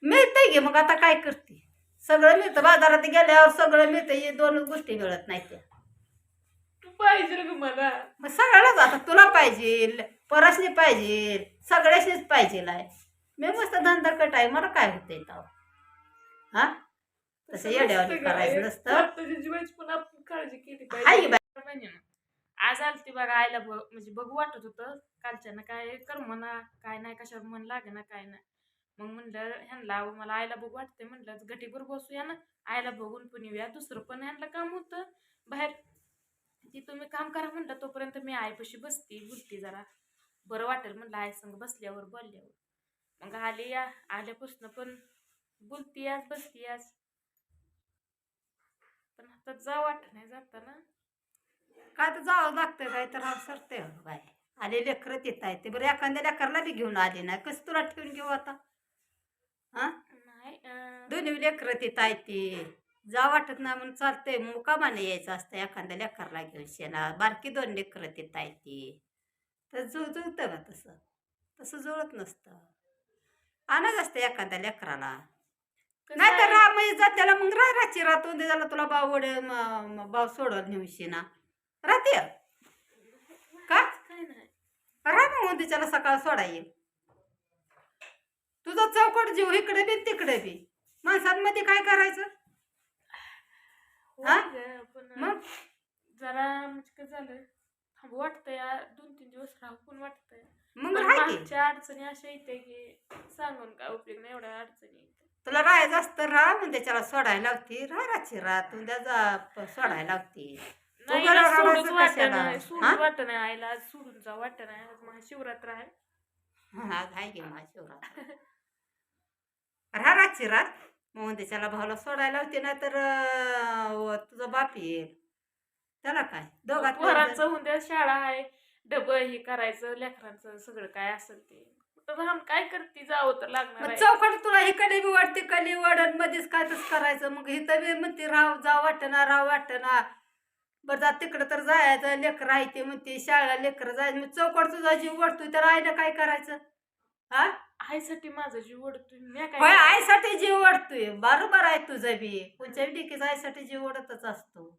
मिळतंय की मग आता काय करते सगळं मिळतं बाजारात गेल्यावर सगळं मिळतं हे दोनच गोष्टी मिळत नाही त्या तू पाहिजे ग मला. मग सगळ्यालाच आता तुला पाहिजे परसने पाहिजे सगळ्याशीच पाहिजे मी मस्त धंदा कट आहे मला काय होतंय तेव्हा हा तसं येड्यावानी करायचं नसतं तुझ्या जीवाची पण आपण काळजी केली हाय की पाहिजे महिने ना. आज आलती बघा आईला म्हणजे बघू वाटत होतं कालच्यानं काय कर म्हणा काय नाही कशावर मन लागे ना काय नाही मग म्हणलं ह्यांना मला आईला बघू वाटते म्हणलं गटीभर बसूया ना आईला बघून पण येऊया दुसरं पण ह्यांना काम होतं बाहेर ती तुम्ही काम करा म्हणलं तोपर्यंत मी आईपाशी बसती बोलती जरा बरं वाटेल म्हणलं आई संग बसल्यावर बोलल्यावर मग आली या आल्यापासून पण बोलती आज बसती आज पण आता जा वाटत नाही जाताना काय तर जावं लागतं काय तर सरते बाय आले लेकरं येत आहे ते बरं एखाद्या लेकरला बी घेऊन आले नाही कसं तुला ठेवून घेऊ आता हा नाही दोन्ही लेकरं येत आहे ते जा वाटत नाही म्हणून चालतंय मुकामाने यायचं असतं एखाद्या लेकरला घेऊन शेणा बारकी दोन लेकरं येत आहे ती तर जुळतं ना तसं तसं जुळत नसतं आणत असतं एखाद्या लेकराला नाही तर राम जात्याला मग राहायची राहतो त्याला तुला भाव वड भाव सोडल नेऊशी ना राहते का काय नाही राहा मग त्याच्याला सकाळ सोडा येईल तुझा चौकट जीव इकडे बी तिकडे बी माणसांमध्ये काय करायचं हा पण मग जरा म्हणजे काय झालं थांबू वाटतंय 2-3 दिवस राहू पण वाटतंय मग पण राह की मागच्या अडचणी अशा येते की सांगून काय उपयोग नाही एवढ्या अडचणी येते तुला राहायचं असतं राहा मग त्याच्याला सोडायला लावती राहायची रात त्याचा सोडायला लावती तू नाही बरं सोडूच राहायचं वाटत कशाला नाही सोडूच वाटत नाही आईला आज सोडून जा वाटत नाही आज महाशिवरात्र आहे आज आहे की महाशिवरात्र राहायची रात मग त्याच्याला भावाला सोडायला लावते ना तर तुझा बाप येईल त्याला काय दोघात पोरांचं उद्या शाळा आहे डबं हे करायचं लेकरांचं सगळं काय असेल ते कुठं राहून काय करते जावं तर लागणार मग आहे चौकट तुला इकडे बी वाटते कली वडन मध्येच काय तसं करायचं मग इथं बी म्हणते जाव वाटना राव वाटना बरं जा तिकडं तर जायचं लेकरं आहे ते म्हणते शाळेला लेकरं जायचं मग चौकट तुझा जीव वाटतोय तर आईनं काय करायचं हा आईसाठी माझा जीव ओढतोय मी होय काय आईसाठी जीव वाटतोय बरोबर आहे तुझं बी कोणत्या लेकीचा आईसाठी जीव ओढतच असतो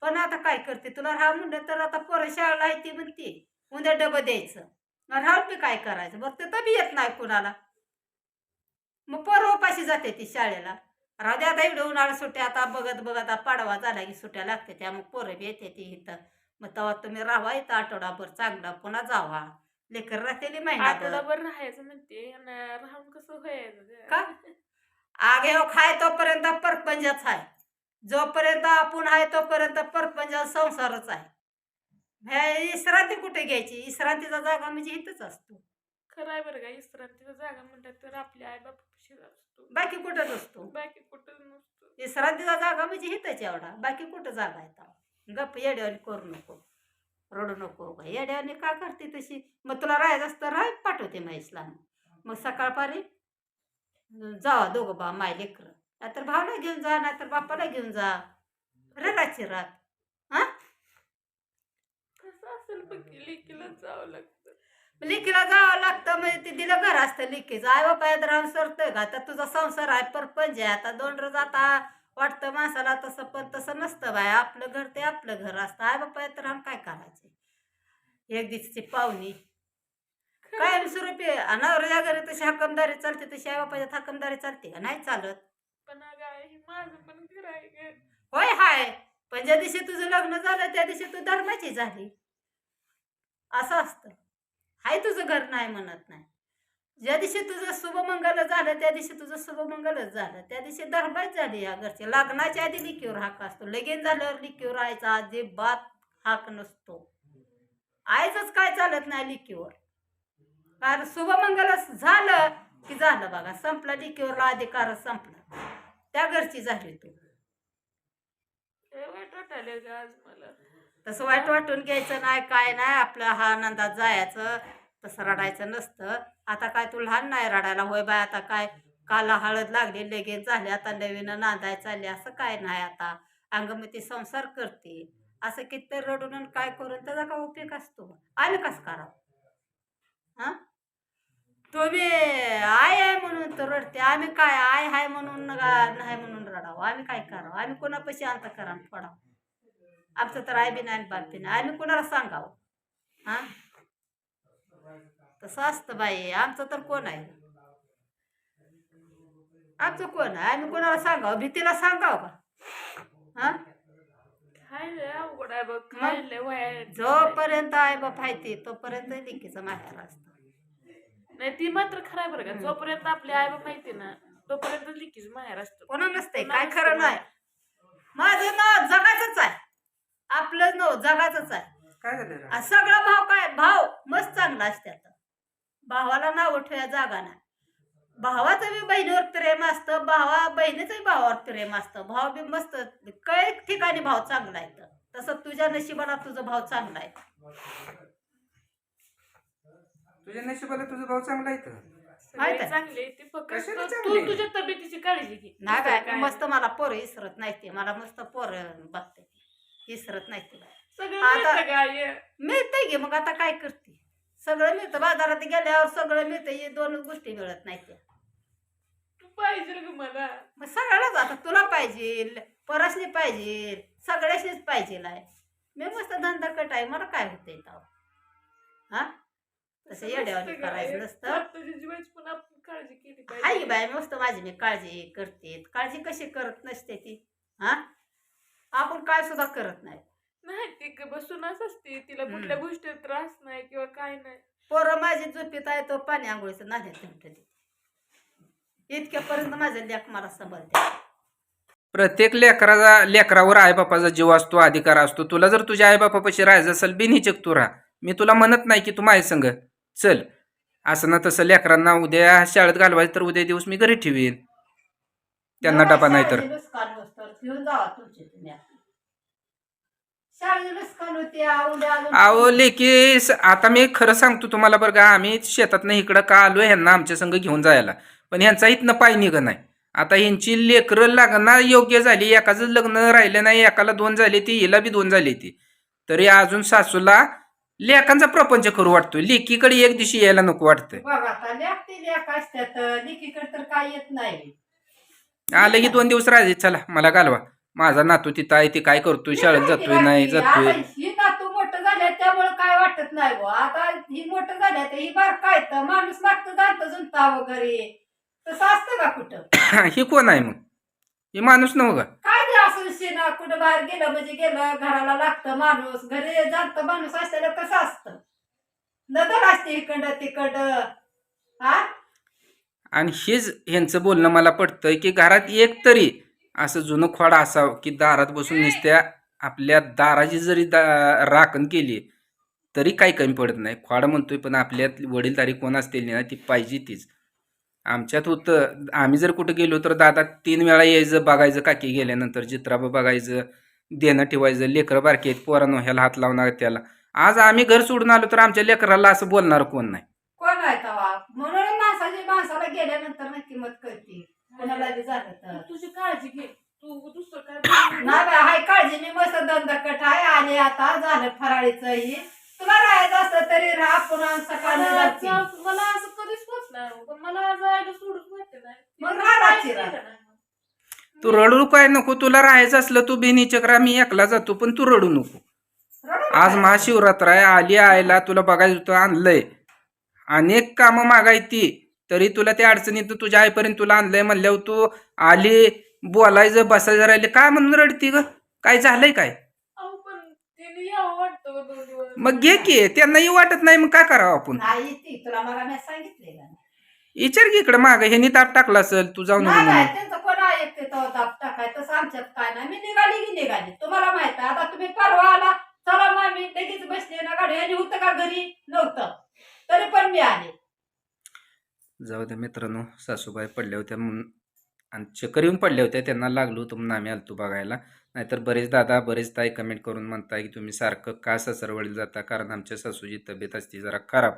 पण आता काय करते तुला राहा म्हणलं तर आता पोरं शाळेला आहे ती म्हणते उद्या डबं द्यायचं राहून बी काय करायचं बघ तर बी येत नाही कुणाला मग पोरं उपाशी जाते ती शाळेला राहू दे आता एवढं उन्हाळा सुट्ट्या आता बघत बघत आता पाडवा झाला की सुट्ट्या लागते त्या मग पोरं बी येते ती इथं मग तेव्हा तुम्ही राहा इथं आठवडाभर चांगला पुन्हा जावा लेकर राहतेली महिनाभर आठवडाभर राहायचं म्हणते आणि राहून कसं व्हायचं का आगे हो खाय तोपर्यंत परपंचच आहे जोपर्यंत आपण आहे तोपर्यंत परपंच संसारच आहे विश्रांती कुठे घ्यायची विश्रांतीचा जागा म्हणजे इथंच असतो खरं आहे बरं का विश्रांतीचा जागा म्हणतात तर आपल्या आई बापाशी असतो बाकी कुठंच असतो बाकी कुठं नसतो विश्रांतीचा जागा म्हणजे इथंच एवढा बाकी कुठं जागा आहे तेव्हा गप्प येड्यावानी करू नको रडू नको का येड्यावानी का करते तशी मग तुला राहायचं असतं राह पाठवते म्हैसला मग सकाळपारी जावा दोघं बा माय लेकरं नाहीतर भावाला घेऊन जा नाहीतर बापाला घेऊन जा रडाची रात हा कसं असेल बघ लेकीला जावं लागतं लिकीला जावं लागतं म्हणजे ते दिलं घर असतं लिकीचं आई बापा राहून सरतोय का आता तुझा संसार आहे परपंच आहे आता दोन रोज आता वाटतं माणसाला तसं पण तसं नसतं बाय आपलं घर ते आपलं घर असतं आई बापा राहून काय करायचे एक दिवशी पाहुणी कायमस्वरूपी नवऱ्याच्या घरी तशी हक्कमदारी चालते तशी आई बापाच्यात हक्कमदारी चालते का नाही चालत पण अगं आई, हे माझं पण घर आहे ग. होय हाय पण ज्या दिवशी तुझं लग्न झालं त्या दिवशी तू धर्माची झाली असं असतं हाय तुझं घर नाही म्हणत नाही ज्या दिवशी तुझं शुभमंगल झालं त्या दिवशी तुझं शुभमंगलच झालं त्या दिवशी धर्माच झाली या घरची लग्नाच्या आधी लिकीवर हाक असतो लगीन झाल्यावर लिकीवर राहायचा अजिबात हाक नसतो आईचंच काय चालत नाही लिकीवर कारण शुभमंगल झालं की झालं बघा संपला लिकीवरला अधिकार संपला त्या घरची झाली तू वाईट वाटायला ग आज मला तसं वाईट वाटून घ्यायचं नाही काय नाही आपलं हा आनंदात जायचं तसं रडायचं नसतं आता काय तू लहान नाही रडायला होय बाय आता काय काला हळद लागली लगेच झाली आता नवीन नांदाय चालली असं काय नाही आता अंगमती संसार करते असं किती रडून आणि काय करून त्याचा काय उपयोग असतो आम्ही कसं करावं हा तुम्ही आय आहे म्हणून तर रडते. आम्ही काय आय हाय म्हणून नाही म्हणून रडावं. आम्ही काय करावं? आम्ही कोणापाशी अंतःकरण फोडावं? आमचं तर आई बी नाही आणि बाप बी नाही. आम्ही कोणाला सांगावं? हा, तसं असतं बाई. आमचं तर कोण आहे? आमचं कोण आहे? आम्ही कोणाला सांगावं? भीतीला सांगावं का? हा, खायला अवघड आहे बघ. मग खायला वया जोपर्यंत आई बाप आहे ते तोपर्यंत लिकीचं माहेर असतं. नाही ती मात्र खरं आहे बरं का. जोपर्यंत आपली आई बाप माहिती ना तोपर्यंत लिकीच माहेर असतं. कोणा नसतंय कोणा काय नसतं खरं नाही. माझं नाव जगाचंच आहे. आपलं नाव जगाचंच आहे. काय झालं रे? आणि सगळं भाव काय भाव मस्त चांगला असतात. भावाला नाव ठेवायला जागा नाही. भावाचं बी बहिणीवर प्रेम असतं. बहिणीचंही भावावर प्रेम असतं. भाव बी मस्त काही ठिकाणी भाव चांगला आहे. तसं तुझ्या नशिबाला तुझा भाव चांगला आहे. तुझ्या नशिबाला तुझा भाऊ चांगला आहे का? माहित सगळे आहे. चांगले ते फक्त कशाला तू चांगले? तुझ्या तब्येतीची काळजी घे. नाही दुसरं काय मस्त मला पोरं इसरत नाही ते. मला मस्त पोरं बघते इसरत नाही ते. सगळं आता- मिळतं का आई? मिळतंय की मग आता काय करते? सगळं मिळतं. बाजारात गेल्यावर सगळं मिळतं. हे दोन गोष्टी मिळत नाही त्या. तू पाहिजे का मला? मग सगळ्यालाच आता तुला पाहिजे, परसली पाहिजे, सगळ्याशीच पाहिजे आहे. मी मस्त धंदा कट आहे. मला काय होतंय तेव्हा? हा, तसं येड्यावानी नसतं का? करायचं नसतं. तुझ्या जीवाची पण आपण काळजी केली हाय पाहिजे. बाय मस्त माझी मी काळजी करते. काळजी कशी करत नसते ती? हा, आपण काय सुद्धा करत नाही. नाही ती बसूनच असते. तिला कुठल्या गोष्टीत त्रास नाही किंवा काय नाही. पोरं माझी झोपीत आहे तो पाणी आंघोळीचं नाण्यात ठेवते. इतक्यापर्यंत माझं लेक मला सांभाळते. प्रत्येक लेकरावर आईबापाचा जीव असतो, अधिकार असतो. तुला जर तुझ्या आईबापापाशी राहायचं असेल बिनहिचक तू राहा. मी तुला म्हणत नाही की तू माझ्या संग चल. असं ना तसं लेकरांना उद्या शाळेत घालवायचं तर उद्या दिवस मी घरी ठेवीन. त्यांना डबा नाही तर. शाळेची नुकसान होतं, घेऊन जावा तुमची तुम्ही. शाळेची नुकसान होती उद्या अजून- अहो लेकी आता मी खरं सांगतो तुम्हाला बरं का. आम्ही शेतातनं इकडं का आलो ह्यांना आमच्या संग घेऊन जायला. पण ह्यांचा इथनं पाय निघ नाही. आता ह्यांची लेकरं लग्न योग्य झाली. एकाचं लग्न राहिलं नाही. एकाला 2 झाली ती, हिला बी 2 झाली ती. तरी अजून सासूला लेकांचा प्रपंच करू वाटतोय. लेकीकडे एक दिवशी यायला नको वाटतंय. बघा आता लेक ती लेक असतात. लेकीकडे तर काय येत नाही. आलं की 2 दिवस राहायचे. चला मला घालवा. माझा नातू तिथं आहे. ती काय करतोय? शाळेत जातोय नाही जातोय. आता ही नातू मोठं झाल्या त्यामुळे काय वाटत नाही बुवा. आता ही मोठं झाल्या तर ही बार काय तर माणूस लागतं जातं जुंता वगैरे. तसं असतं का कुठं? ही कोण आहे मग? ही माणूस नव्ह का? काय ते असं शेना कुठं बाहेर गेलं म्हणजे गेलं. घराला लागतं माणूस. घरी जात माणूस असलेलं कसं असतं? नदर असते इकडं तिकडं. हा, आणि हेच ह्यांचं बोलणं मला पटतंय की घरात एक तरी असं जुनं खोड असावं की दारात बसून नुसत्या आपल्या दाराची जरी राखण केली तरी काही कमी पडत नाही. खोड म्हणतोय पण आपल्यात वडीलधारी कोण असतील ना ती पाहिजे तीच. आमच्यात होतं. आम्ही जर कुठं गेलो तर दादा 3 वेळा यायचं बघायचं. काकी गेल्यानंतर चित्राबा बघायचं, देणं ठेवायचं. लेकरं बारकी आहेत पोरांनो ह्याला हात लावणार त्याला. आज आम्ही घर सोडून आलो तर आमच्या लेकराला असं बोलणार कोण नाही. कोण आहे तवा? म्हणून माणसाला गेल्यानंतर ना किंमत कळते. कोणाला बी झालं तर तुझी काळजी घे. तू दुसरं काय नाही बाय, हाय काळजी. मी मस्त दंडकट आहे. आले आता झालं फराळीचं ही. तुला राहायचं असतं तरी राहा. पुन्हा सकाळी जाते. मला असं कधीच होत नाही. पण मला जायला सोडून वाटत नाही. मग राहायची राहा. तू रडू काय नको. तुला राहायचं असलं तू बिनहिचक मी एकला जातो पण तू रडू नको. आज महाशिवरात्र आहे. आली आयला तुला बघायचं होतं आणलंय. अनेक कामं मागायची तरी तुला त्या अडचणीत तुझ्या आईपर्यंत तुला आणलंय म्हणल्यावर तू आली बोलायचं बसायचं राहिले काय म्हणून रडती ग? काय झालंय काय? पण तिने यावं वाटतं 2 दिवस. मग घे की. त्यांनाही वाटत नाही मग काय करावं आपण? नाही ती तुला मला मी सांगितलेलं. विचार की इकडं माग ह्यांनी ताप टाकला असेल तू जाऊ नको नाही म्हणून. बाय, त्यांचं कोण ऐकते तो दाब टाकाय. तसं आमच्यात काय नाही. मी निघाली की निघाली. तुम्हाला माहित आहे. आता तुम्ही परवा आला. चला मग मी लगेच बसले ना गाडी. आणि होतं का घरी? नव्हतं. तरी पण मी आले. जाऊ द्या मित्रांनो. सासूबाई पडल्या होत्या म्हणून आणि चक्कर येऊन पडल्या होत्या. त्यांना लागलो होतं म्हणून आम्ही आलतो बघायला. नाहीतर बरेच दादा बरेच ताई कमेंट करून म्हणताय की तुम्ही सारखं का सासरवडीला जाता. कारण आमच्या सासूची तब्येत असते जरा खराब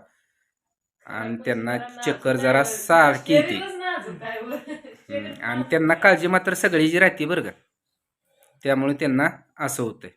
आणि त्यांना चक्कर जरा सारखी येते. शरीरच नाही अजून काय बरं. आणि त्यांना काळजी मात्र सगळी जी राहते बरं का. त्यामुळे त्यांना असं होतंय.